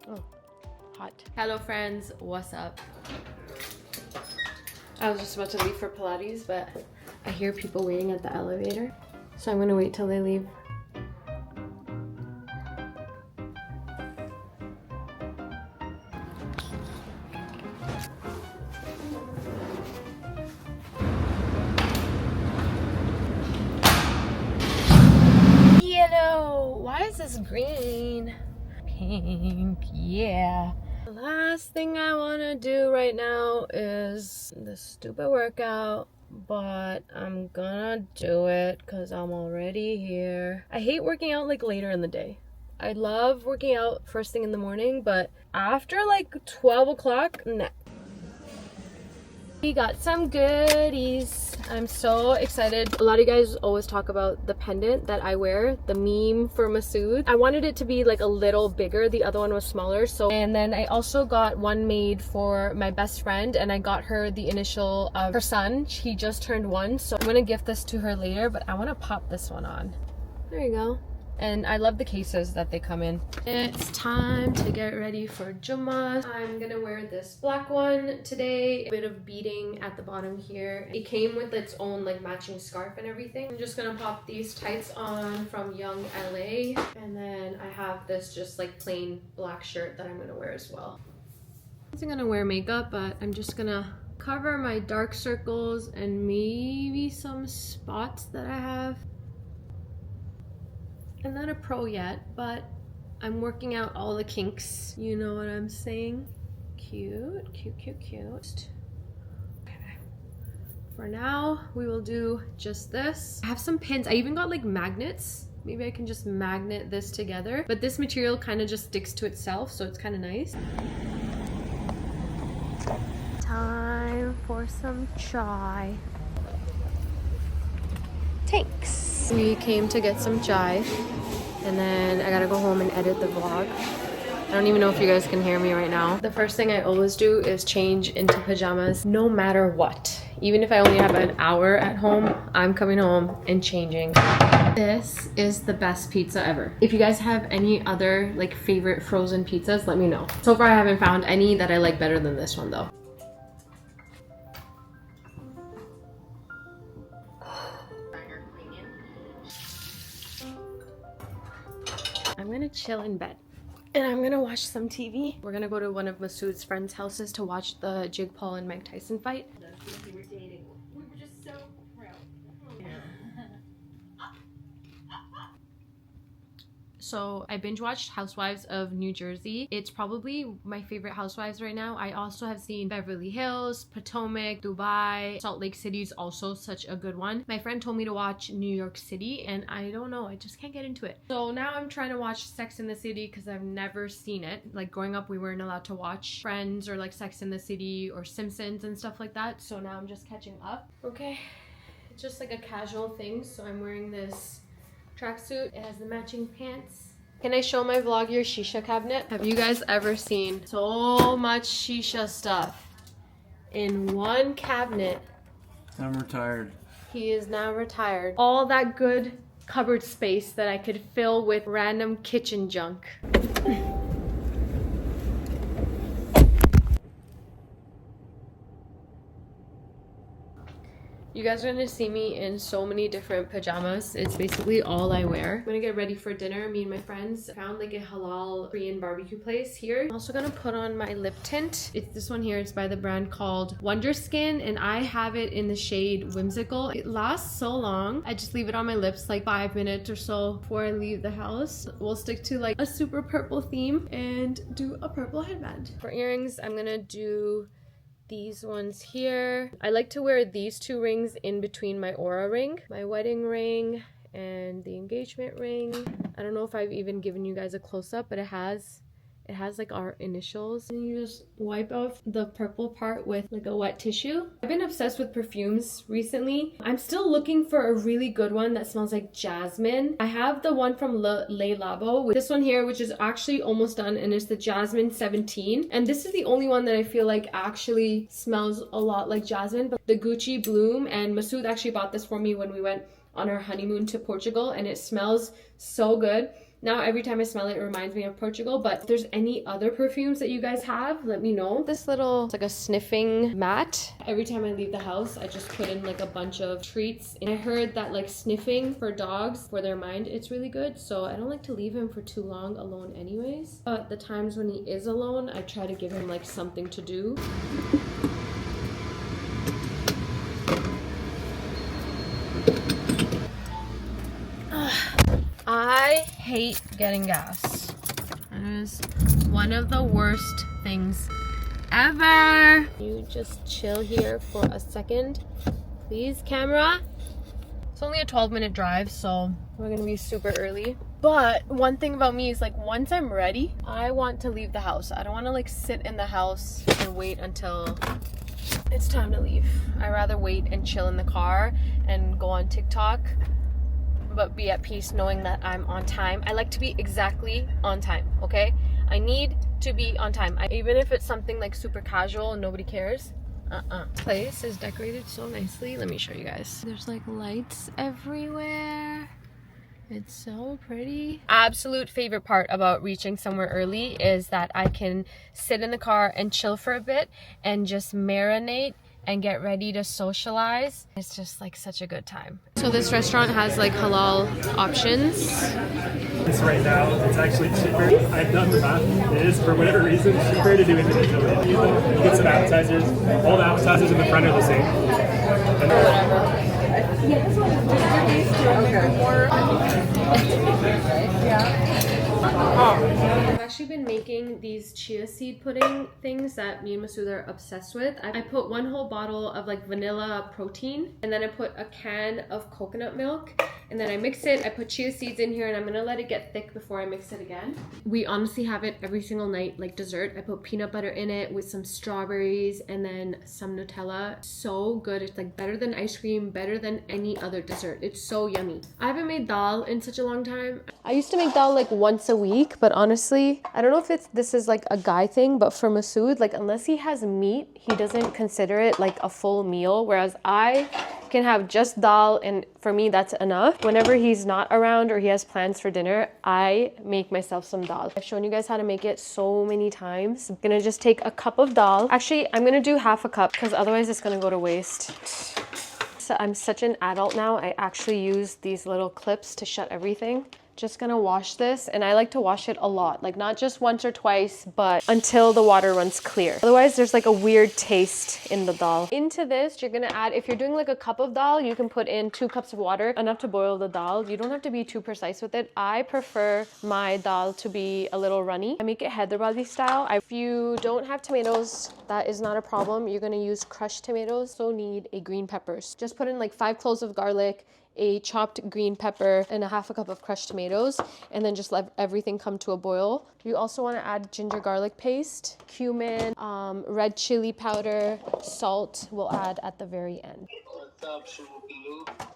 Oh, hot. Hello friends, what's up? I was just about to leave for Pilates, but I hear people waiting at the elevator. So I'm gonna wait till they leave. Yellow! Why is this green? Pink, yeah. The last thing I wanna do right now is this stupid workout, but I'm gonna do it because I'm already here. I hate working out like later in the day. I love working out first thing in the morning, but after like 12 o'clock, nah. We got some goodies. I'm so excited. A lot of you guys always talk about the pendant that I wear, the meme for Masood. I wanted it to be like a little bigger. The other one was smaller. And then I also got one made for my best friend, and I got her the initial of her son. He just turned 1, so I'm gonna gift this to her later, but I wanna pop this one on. There you go. And I love the cases that they come in. It's time to get ready for Jummah. I'm gonna wear this black one today. A bit of beading at the bottom here. It came with its own like matching scarf and everything. I'm just gonna pop these tights on from Young LA. And then I have this just like plain black shirt that I'm gonna wear as well. I wasn't gonna wear makeup, but I'm just gonna cover my dark circles and maybe some spots that I have. I'm not a pro yet, but I'm working out all the kinks. You know what I'm saying? Cute, cute, cute, cute. Okay. For now, we will do just this. I have some pins. I even got like magnets. Maybe I can just magnet this together. But this material kind of just sticks to itself, so it's kind of nice. Time for some chai. Thanks. We came to get some chai, and then I gotta go home and edit the vlog. I don't even know if you guys can hear me right now. The first thing I always do is change into pajamas no matter what. Even if I only have an hour at home, I'm coming home and changing. This is the best pizza ever. If you guys have any other like favorite frozen pizzas, let me know. So far I haven't found any that I like better than this one though. I'm gonna chill in bed and I'm gonna watch some TV. We're gonna go to one of Masood's friends' houses to watch the Jake Paul and Mike Tyson fight. We were dating. We were just so proud. So I binge watched Housewives of New Jersey. It's probably my favorite Housewives right now. I also have seen Beverly Hills, Potomac, Dubai, Salt Lake City is also such a good one. My friend told me to watch New York City and I don't know, I just can't get into it. So now I'm trying to watch Sex and the City because I've never seen it. Like growing up we weren't allowed to watch Friends or like Sex and the City or Simpsons and stuff like that. So now I'm just catching up. Okay, it's just like a casual thing. So I'm wearing this tracksuit. It has the matching pants. Can I show my vlog your shisha cabinet? Have you guys ever seen so much shisha stuff in one cabinet? I'm retired. He is now retired. All that good cupboard space that I could fill with random kitchen junk. You guys are gonna see me in so many different pajamas. It's basically all I wear. I'm gonna get ready for dinner. Me and my friends found like a halal Korean barbecue place here. I'm also gonna put on my lip tint. It's this one here. It's by the brand called Wonder Skin, and I have it in the shade Whimsical. It lasts so long. I just leave it on my lips like 5 minutes or so before I leave the house. We'll stick to like a super purple theme and do a purple headband. For earrings, I'm gonna do these ones here. I like to wear these 2 rings in between my aura ring, my wedding ring, and the engagement ring. I don't know if I've even given you guys a close-up, but it has like our initials. And you just wipe off the purple part with like a wet tissue. I've been obsessed with perfumes recently. I'm still looking for a really good one that smells like jasmine. I have the one from Le Labo with this one here, which is actually almost done, and it's the Jasmine 17. And this is the only one that I feel like actually smells a lot like jasmine. But the Gucci Bloom, and Masood actually bought this for me when we went on our honeymoon to Portugal, and it smells so good. Now every time I smell it, it reminds me of Portugal. But if there's any other perfumes that you guys have, let me know. This little, it's like a sniffing mat. Every time I leave the house, I just put in like a bunch of treats. And I heard that like sniffing for dogs, for their mind, it's really good. So I don't like to leave him for too long alone anyways. But the times when he is alone, I try to give him like something to do. I hate getting gas. It is one of the worst things ever. You just chill here for a second, please, camera. It's only a 12-minute drive, so we're gonna be super early. But one thing about me is like once I'm ready, I want to leave the house. I don't want to like sit in the house and wait until it's time to leave. I rather wait and chill in the car and go on TikTok, but be at peace knowing that I'm on time. I like to be exactly on time, okay? I need to be on time. Even if it's something like super casual and nobody cares. Place is decorated so nicely. Let me show you guys. There's like lights everywhere. It's so pretty. Absolute favorite part about reaching somewhere early is that I can sit in the car and chill for a bit and just marinate and get ready to socialize. It's just like such a good time. So this restaurant has like halal options. This right now, it's actually cheaper. I've done the math. It is, for whatever reason, cheaper to do individually. You get some appetizers. All the appetizers in the front are the same. And I've actually been making these chia seed pudding things that me and Masood are obsessed with. I put one whole bottle of like vanilla protein, and then I put a can of coconut milk, and then I mix it. I put chia seeds in here, and I'm gonna let it get thick before I mix it again. We honestly have it every single night, like dessert. I put peanut butter in it with some strawberries and then some Nutella. So good. It's like better than ice cream, better than any other dessert. It's so yummy. I haven't made dal in such a long time. I used to make dal like once a week, but honestly, I don't know if this is like a guy thing, but for Masood, like unless he has meat, he doesn't consider it like a full meal, whereas I can have just dal, and for me that's enough. Whenever he's not around or he has plans for dinner, I make myself some dal. I've shown you guys how to make it so many times. I'm gonna just take a cup of dal. Actually, I'm gonna do half a cup because otherwise it's gonna go to waste. So I'm such an adult now, I actually use these little clips to shut everything. Just gonna wash this, and I like to wash it a lot, like not just once or twice, but until the water runs clear. Otherwise there's like a weird taste in the dal. Into this you're gonna add, if you're doing like a cup of dal, you can put in 2 cups of water, enough to boil the dal. You don't have to be too precise with it. I prefer my dal to be a little runny. I make it Hyderabadi style. If you don't have tomatoes, that is not a problem. You're gonna use crushed tomatoes. So need a green peppers. Just put in like 5 cloves of garlic, a chopped green pepper, and a half a cup of crushed tomatoes, and then just let everything come to a boil. You also want to add ginger garlic paste, cumin, red chili powder, salt we'll add at the very end.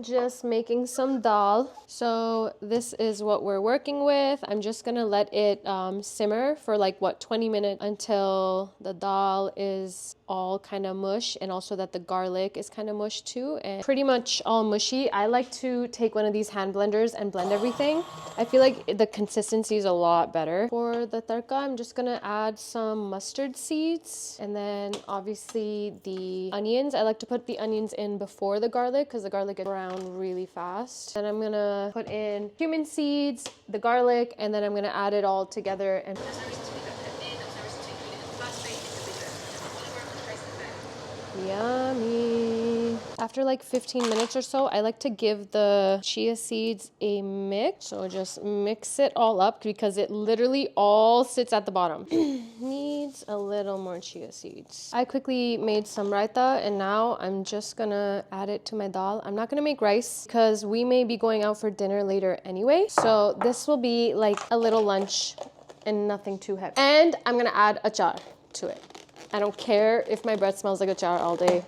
Just making some dal. So this is what we're working with. I'm just gonna let it simmer for like 20 minutes until the dal is all kind of mush, and also that the garlic is kind of mush too, and pretty much all mushy. I like to take one of these hand blenders and blend everything. I feel like the consistency is a lot better. For the tarka, I'm just gonna add some mustard seeds, and then obviously the onions. I like to put the onions in before the garlic because the garlic gets brown really fast. Then I'm gonna put in cumin seeds, the garlic, and then I'm gonna add it all together and yummy. After like 15 minutes or so, I like to give the chia seeds a mix. So just mix it all up because it literally all sits at the bottom. Needs a little more chia seeds. I quickly made some raita, and now I'm just gonna add it to my dal. I'm not gonna make rice because we may be going out for dinner later anyway. So this will be like a little lunch and nothing too heavy. And I'm gonna add achar to it. I don't care if my breath smells like achar all day.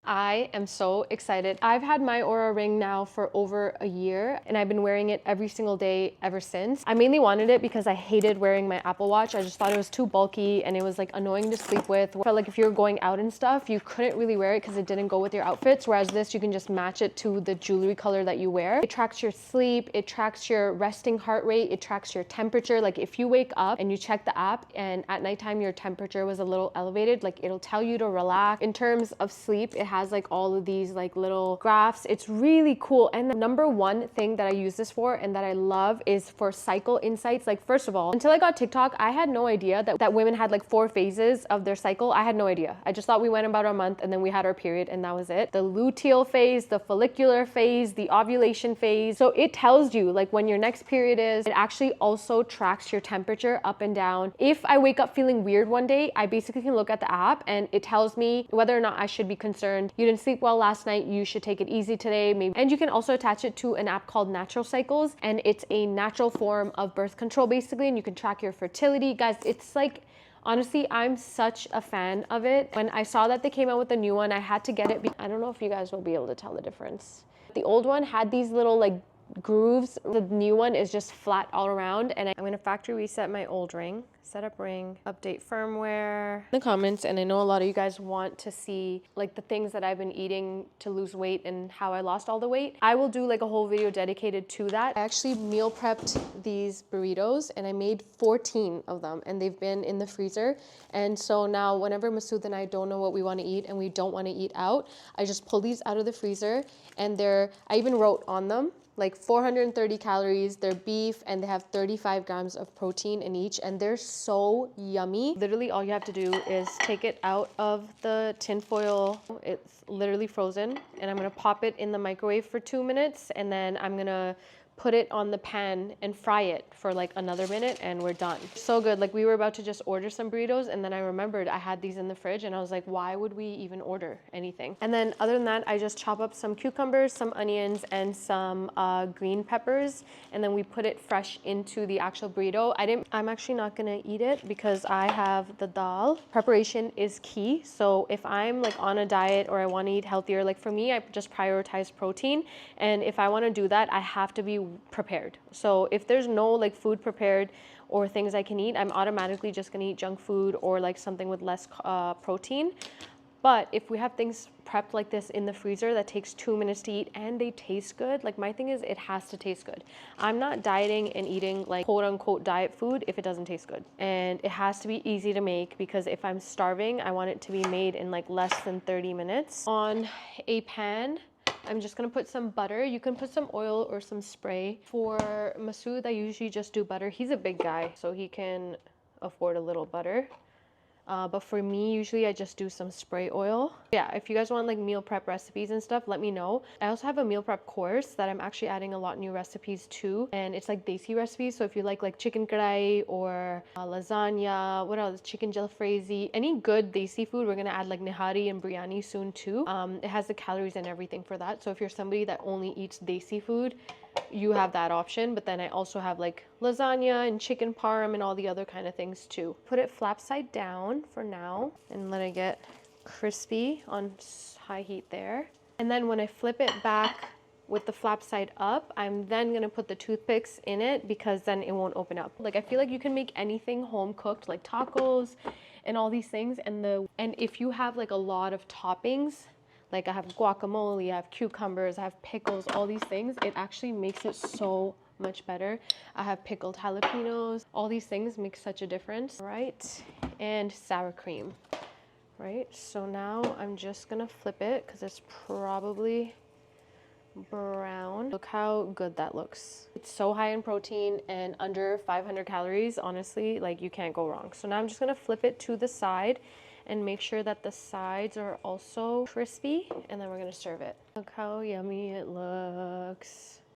I am so excited. I've had my Aura ring now for over a year and I've been wearing it every single day ever since. I mainly wanted it because I hated wearing my Apple Watch. I just thought it was too bulky and it was like annoying to sleep with. I felt like if you were going out and stuff, you couldn't really wear it because it didn't go with your outfits. Whereas this, you can just match it to the jewelry color that you wear. It tracks your sleep, it tracks your resting heart rate, it tracks your temperature. Like if you wake up and you check the app and at nighttime your temperature was a little elevated, like it'll tell you to relax. In terms of sleep, it has like all of these like little graphs. It's really cool. And the number one thing that I use this for and that I love is for cycle insights. Like first of all, until I got TikTok, I had no idea that women had like 4 phases of their cycle. I had no idea. I just thought we went about a month and then we had our period and that was it. The luteal phase, the follicular phase, the ovulation phase. So it tells you like when your next period is. It actually also tracks your temperature up and down. If I wake up feeling weird one day, I basically can look at the app and it tells me whether or not I should be concerned. You didn't sleep well last night, you should take it easy today, maybe. And you can also attach it to an app called Natural Cycles, and it's a natural form of birth control basically, and you can track your fertility. Guys, it's like, honestly, I'm such a fan of it. When I saw that they came out with a new one, I had to get it. I don't know if you guys will be able to tell the difference. The old one had these little like grooves. The new one is just flat all around. And I'm gonna factory reset my old ring, set up ring, update firmware. In the comments, and I know a lot of you guys want to see like the things that I've been eating to lose weight and how I lost all the weight. I will do like a whole video dedicated to that. I actually meal prepped these burritos and I made 14 of them and they've been in the freezer. And so now whenever Masood and I don't know what we want to eat and we don't want to eat out, I just pull these out of the freezer and I even wrote on them like 430 calories, they're beef, and they have 35 grams of protein in each, and they're so yummy. Literally all you have to do is take it out of the tin foil. It's literally frozen, and I'm gonna pop it in the microwave for 2 minutes, and then I'm gonna put it on the pan and fry it for like another minute and we're done. So good. Like we were about to just order some burritos and then I remembered I had these in the fridge and I was like, why would we even order anything? And then other than that, I just chop up some cucumbers, some onions, and some green peppers, and then we put it fresh into the actual burrito. I'm actually not gonna eat it because I have the dal. Preparation is key. So if I'm like on a diet or I want to eat healthier, like for me, I just prioritize protein. And if I want to do that, I have to be prepared. So if there's no like food prepared or things I can eat, I'm automatically just gonna eat junk food or like something with less protein. But if we have things prepped like this in the freezer that takes 2 minutes to eat and they taste good, like my thing is it has to taste good. I'm not dieting and eating like quote unquote diet food if it doesn't taste good. And it has to be easy to make because if I'm starving, I want it to be made in like less than 30 minutes. On a pan, I'm just gonna put some butter. You can put some oil or some spray. For Masood, I usually just do butter. He's a big guy, so he can afford a little butter. But for me, usually I just do some spray oil. Yeah, if you guys want like meal prep recipes and stuff, let me know. I also have a meal prep course that I'm actually adding a lot new recipes to, and it's like desi recipes. So if you like chicken kadai or lasagna, what else, chicken jalfrezi, any good desi food, we're gonna add like nihari and biryani soon too. It has the calories and everything for that. So if you're somebody that only eats desi food, you have that option. But then I also have like lasagna and chicken parm and all the other kind of things too. Put it flap side down for now and let it get crispy on high heat there. And then when I flip it back with the flap side up, I'm then gonna put the toothpicks in it because then it won't open up. Like I feel like you can make anything home cooked, like tacos and all these things, and if you have like a lot of toppings, like I have guacamole, I have cucumbers, I have pickles, all these things, it actually makes it so much better. I have pickled jalapenos. All these things make such a difference, right? And sour cream, right? So now I'm just gonna flip it because it's probably brown. Look how good that looks. It's so high in protein and under 500 calories. Honestly, like you can't go wrong. So now I'm just gonna flip it to the side and make sure that the sides are also crispy, and then we're gonna serve it. Look how yummy it looks.